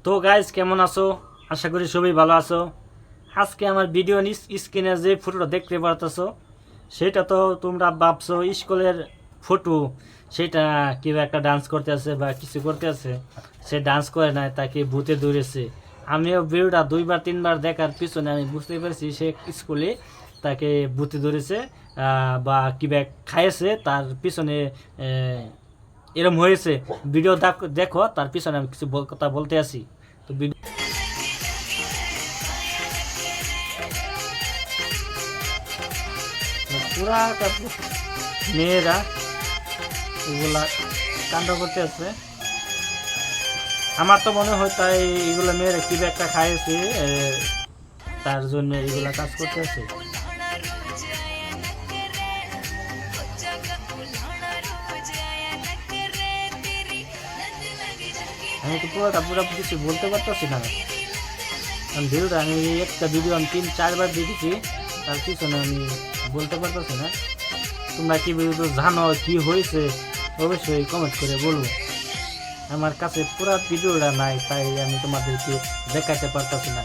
তো গাইজ কেমন আছো? আশা করি সবাই ভালো আছো। আজকে আমার ভিডিও স্ক্রিনে যে ফটোটা দেখতে পারতেছো সেটা তো তোমরা ভাবছো স্কুলের ফটো। সেটা কেউ একটা ডান্স করতে আছে বা কিছু করতে আছে, সে ডান্স করে নাই, তাকে ভূতে ধরেছে। আমিও ভিডিওটা দুইবার তিনবার দেখার পিছনে আমি বুঝতে পেরেছি সে স্কুলে তাকে ভূতে ধরেছে বা কিবা খাইয়েছে, তার পিছনে এরম হয়েছে। ভিডিও দেখো, তার পিছনে আমি কিছু কথা বলতে আছি। তো পুরা মেয়েরা এগুলা কাণ্ড করতে আছে। আমার তো মনে হয় তাই এগুলো মেয়েরা কি একটা খাইয়েছে, তার জন্য এগুলা কাজ করতে আছে। আমি তো পুরো কিছু বলতে পারতেছি না। ভিডিওটা আমি একটা ভিডিও আমি 3-4 বার দেখেছি, তার পিছনে আমি বলতে পারতেছি না। তোমরা কি ভিডিও জানো কি হয়েছে অবশ্যই কমেন্ট করে বলবো। আমার কাছে পুরো ভিডিওটা নাই, তাই আমি তোমাদেরকে দেখাতে পারতেছি না।